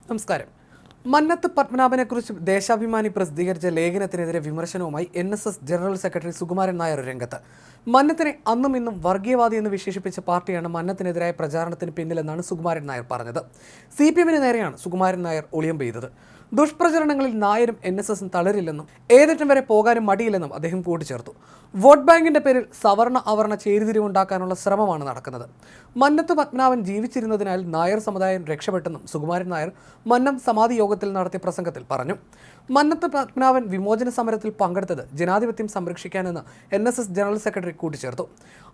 നമസ്കാരം. മന്നത്ത് പത്മനാഭനെക്കുറിച്ച് ദേശാഭിമാനി പ്രസിദ്ധീകരിച്ച ലേഖനത്തിനെതിരെ വിമർശനവുമായി NSS general secretary Sukumaran Nair രംഗത്ത്. മന്നത്തിനെ അന്നും ഇന്നും വർഗീയവാദി എന്ന് വിശേഷിപ്പിച്ച പാർട്ടിയാണ് മന്നത്തിനെതിരായ പ്രചാരണത്തിന് പിന്നിലെന്നാണ് സുകുമാരൻ നായർ പറഞ്ഞത്. CPM-ന് നേരെയാണ് സുകുമാരൻ നായർ ഒളിയം പെയ്തത്. ദുഷ്പ്രചരണങ്ങളിൽ നായരും NSS-ഉം തളരില്ലെന്നും ഏതറ്റം വരെ പോകാനും മടിയില്ലെന്നും അദ്ദേഹം കൂട്ടിച്ചേർത്തു. വോട്ട് ബാങ്കിന്റെ പേരിൽ സവർണ അവർണ ചേരിതിരിവുണ്ടാക്കാനുള്ള ശ്രമമാണ് നടക്കുന്നത്. മന്നത്ത് പത്മനാഭൻ ജീവിച്ചിരുന്നതിനാൽ നായർ സമുദായം രക്ഷപ്പെട്ടെന്നും സുകുമാരൻ നായർ മന്നം സമാധി യോഗത്തിൽ നടത്തിയ പ്രസംഗത്തിൽ പറഞ്ഞു. മന്നത്ത് പത്മനാഭൻ വിമോചന സമരത്തിൽ പങ്കെടുത്തത് ജനാധിപത്യം സംരക്ഷിക്കാനെന്ന് NSS ജനറൽ സെക്രട്ടറി കൂട്ടിച്ചേർത്തു.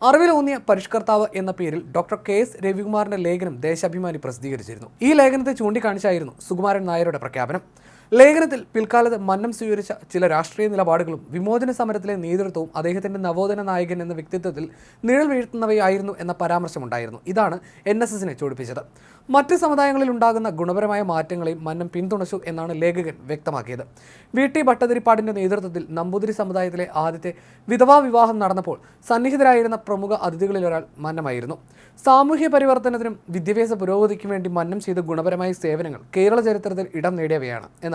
അറിവിലൂന്നിയ പരിഷ്കർത്താവ് എന്ന പേരിൽ ഡോക്ടർ KS രവികുമാറിന്റെ ലേഖനം ദേശാഭിമാനി പ്രസിദ്ധീകരിച്ചിരുന്നു. ഈ ലേഖനത്തെ ചൂണ്ടിക്കാണിച്ചായിരുന്നു സുകുമാരൻ നായരുടെ പ്രഖ്യാപനം. ലേഖനത്തിൽ പിൽക്കാലത്ത് മന്നം സ്വീകരിച്ച ചില രാഷ്ട്രീയ നിലപാടുകളും വിമോചന സമരത്തിലെ നേതൃത്വവും അദ്ദേഹത്തിന്റെ നവോത്ഥാന നായകൻ എന്ന വ്യക്തിത്വത്തിൽ നിഴൽ വീഴ്ത്തുന്നവയായിരുന്നു എന്ന പരാമർശമുണ്ടായിരുന്നു. ഇതാണ് NSS-നെ ചൊടിപ്പിച്ചത്. മറ്റ് സമുദായങ്ങളിൽ ഉണ്ടാകുന്ന ഗുണപരമായ മാറ്റങ്ങളെയും മന്നം പിന്തുണച്ചു എന്നാണ് ലേഖകൻ വ്യക്തമാക്കിയത്. VT ഭട്ടതിരിപ്പാടിന്റെ നേതൃത്വത്തിൽ നമ്പൂതിരി സമുദായത്തിലെ ആദ്യത്തെ വിധവാ വിവാഹം നടന്നപ്പോൾ സന്നിഹിതരായിരുന്ന പ്രമുഖ അതിഥികളിൽ ഒരാൾ മന്നമായിരുന്നു. സാമൂഹ്യ പരിവർത്തനത്തിനും വിദ്യാഭ്യാസ പുരോഗതിക്കും വേണ്ടി മന്നം ചെയ്ത ഗുണപരമായ സേവനങ്ങൾ കേരള ചരിത്രത്തിൽ ഇടം നേടിയവയാണ്. എന്നാൽ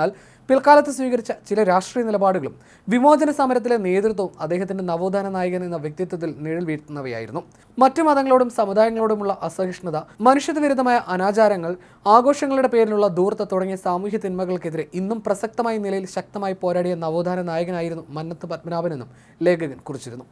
പിൽക്കാലത്ത് സ്വീകരിച്ച ചില രാഷ്ട്രീയ നിലപാടുകളും വിമോചന സമരത്തിലെ നേതൃത്വവും അദ്ദേഹത്തിന്റെ നവോത്ഥാന നായകൻ എന്ന വ്യക്തിത്വത്തിൽ നിഴൽ വീഴ്ത്തുന്നവയായിരുന്നു. മറ്റു മതങ്ങളോടും സമുദായങ്ങളോടുമുള്ള അസഹിഷ്ണുത, മനുഷ്യത്വവിരുദ്ധമായ അനാചാരങ്ങൾ, ആഘോഷങ്ങളുടെ പേരിലുള്ള ധൂർത്ത് തുടങ്ങിയ സാമൂഹ്യ തിന്മകൾക്കെതിരെ ഇന്നും പ്രസക്തമായ നിലയിൽ ശക്തമായി പോരാടിയ നവോത്ഥാന നായകനായിരുന്നു മന്നത്ത് പത്മനാഭനെന്നും ലേഖകൻ കുറിച്ചിരുന്നു.